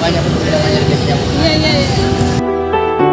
banyak perbedaannya di sini. Iya, iya, iya.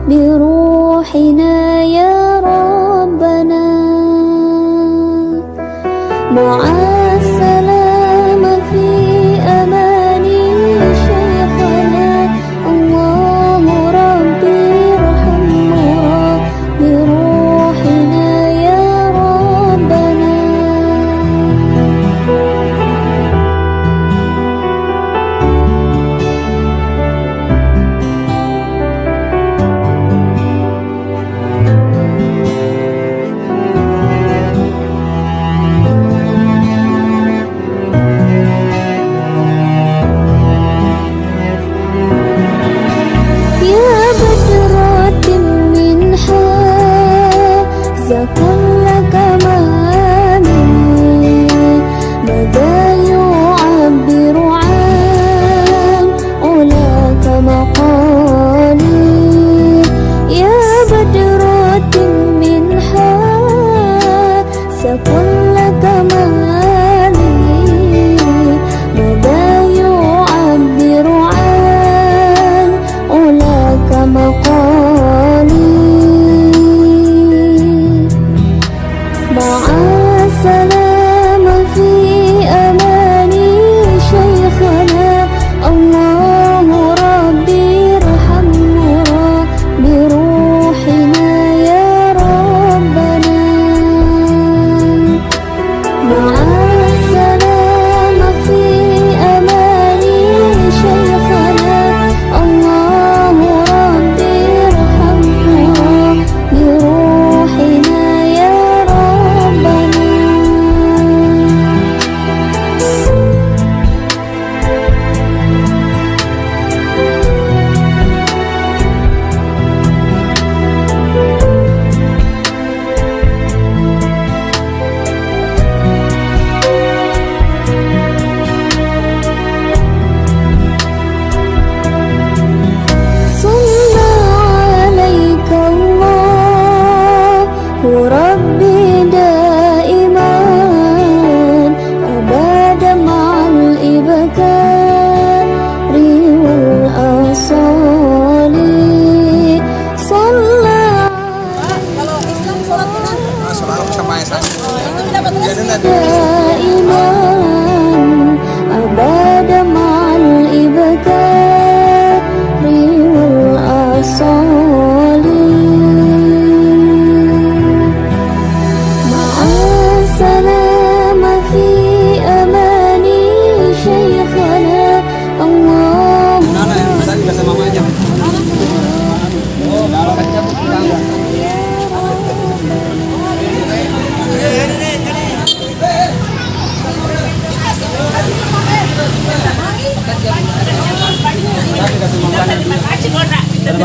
بروحنا يا ربنا مع السلامة في أمان شيخنا الله ربي ارحمنا بروحنا يا ربنا كل كمامي بدا يعبر عن علاك مقالي يا بدرة منها كل كمالي بدا يعبر عن علاك مقالي مع السلامة في أمان شيخنا الله ربي ارحمنا بروحنا يا ربنا مع السلامة في أمان شيخنا الله ربي ارحمنا بروحنا يا ربي دائما أبدا مع الإبكار والأصال صلى دائما أبدا مع الإبكار والأصال السلامة في أمان شيخنا الله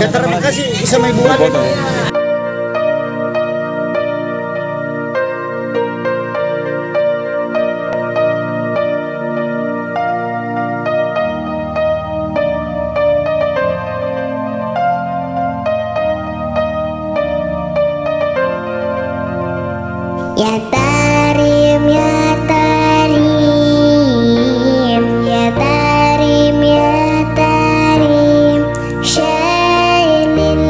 Terima kasih sama ibu. Ya Tarim, ya Tarim, ya Tarim, ya Tarim, Syailillah,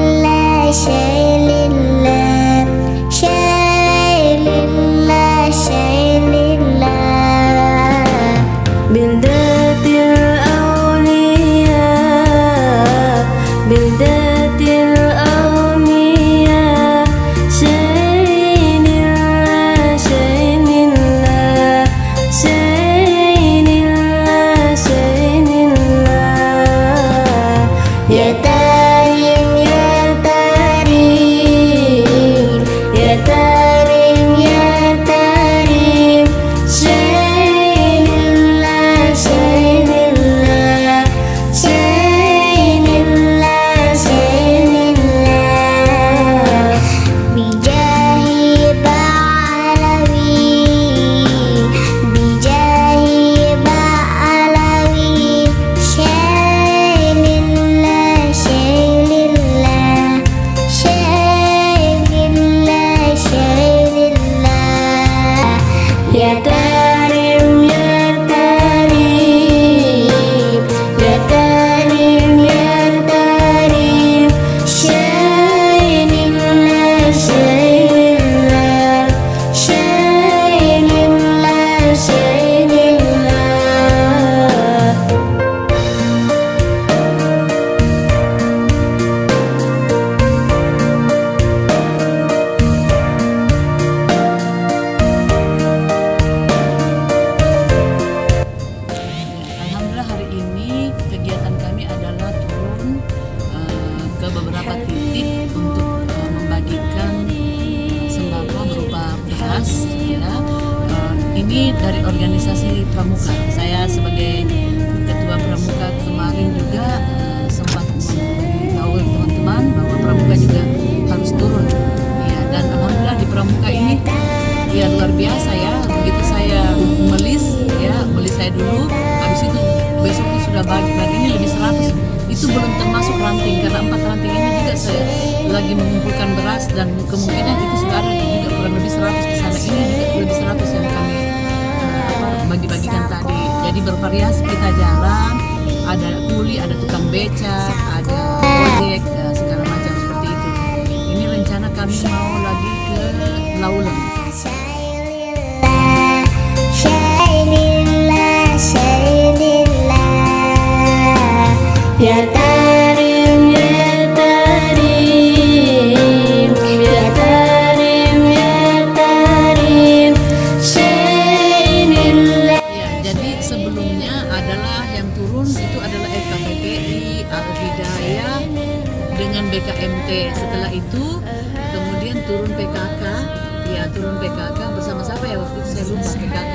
Syailillah, Syailillah, Syailillah, Bildatil awliya, Bildatil awliya, Syailillah, dari organisasi Pramuka. Saya sebagai ketua Pramuka kemarin juga sempat memberitahu teman-teman bahwa Pramuka juga harus turun. Ya, dan alhamdulillah di Pramuka ini ya luar biasa ya. Begitu saya melis saya dulu, habis itu besoknya sudah bagi ini lebih 100. Itu belum termasuk ranting, karena 4 ranting ini juga saya lagi mengumpulkan beras dan kemungkinan itu sudah ada juga kurang lebih 100 di sana. Ini juga lebih 100 yang kami bagi-bagikan tadi. Jadi bervariasi, kita jalan, ada kuli, ada tukang becak, ada ojek, segala macam seperti itu. Ini rencana kami mau lagi ke Lauleng. Ya Tarim, Ya Tarim, Ya Tarim, Ya Tarim, Syainillah. Ya, jadi sebelumnya adalah yang turun itu adalah FKPPI, Al-Hidayah dengan BKMT. Setelah itu kemudian turun PKK, ya turun PKK bersama siapa ya waktu itu saya lupa PKK.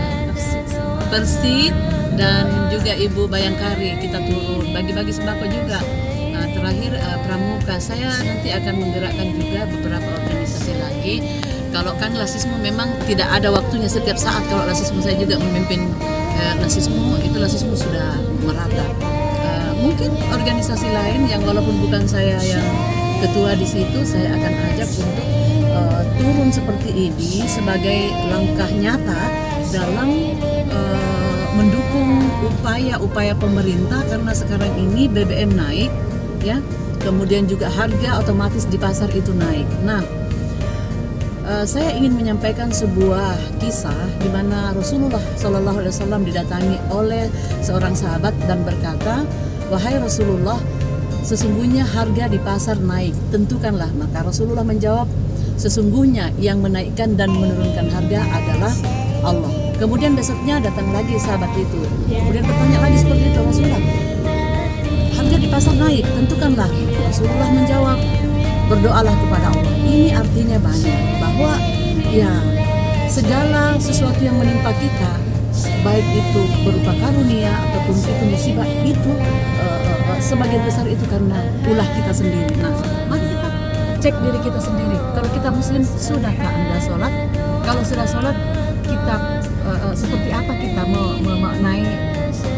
Persit dan juga Ibu Bayangkari kita turun bagi-bagi sembako juga. Terakhir Pramuka, saya nanti akan menggerakkan juga beberapa organisasi lagi. Kalau kan Lasismu memang tidak ada waktunya setiap saat. Kalau Lasismu saya juga memimpin Lasismu, itu Lasismu sudah merata. Mungkin organisasi lain yang walaupun bukan saya yang ketua di situ, saya akan ajak untuk turun seperti ini sebagai langkah nyata dalam mendukung upaya-upaya pemerintah, karena sekarang ini BBM naik ya, kemudian juga harga otomatis di pasar itu naik. Nah, saya ingin menyampaikan sebuah kisah di mana Rasulullah SAW didatangi oleh seorang sahabat dan berkata, "Wahai Rasulullah, sesungguhnya harga di pasar naik, tentukanlah." Maka Rasulullah menjawab, "Sesungguhnya yang menaikkan dan menurunkan harga adalah Allah." Kemudian besoknya datang lagi sahabat itu, kemudian bertanya lagi seperti itu, "Rasulullah, harga di pasar naik, tentukanlah." Rasulullah menjawab, "Berdoalah kepada Allah." Ini artinya banyak bahwa ya segala sesuatu yang menimpa kita, baik itu berupa karunia ataupun itu musibah, itu sebagian besar itu karena ulah kita sendiri. Nah, mari kita cek diri kita sendiri. Kalau kita Muslim, sudahkah Anda sholat? Kalau sudah sholat, kita seperti apa kita memaknai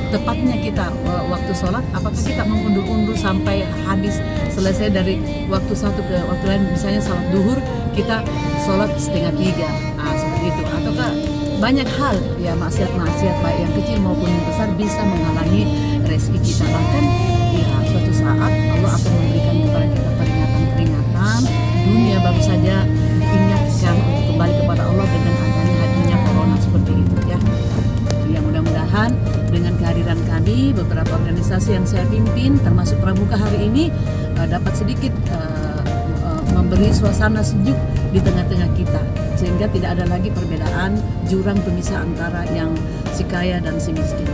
tepatnya kita waktu sholat? Apakah kita mengundur-undur sampai habis selesai dari waktu satu ke waktu lain? Misalnya sholat duhur, kita sholat 2:30, seperti itu. Ataukah banyak hal ya, maksiat-maksiat baik yang kecil maupun yang besar bisa menghalangi rezeki kita. Bahkan ya suatu saat Allah akan memberikan kepada kita peringatan. Dunia baru saja diingatkan untuk kembali kepada Allah dengan adanya hadirnya corona seperti itu ya. Ya, mudah-mudahan dengan kehadiran kami, beberapa organisasi yang saya pimpin termasuk Pramuka hari ini dapat sedikit memberi suasana sejuk di tengah-tengah kita, sehingga tidak ada lagi perbedaan jurang pemisah antara yang si kaya dan si miskin.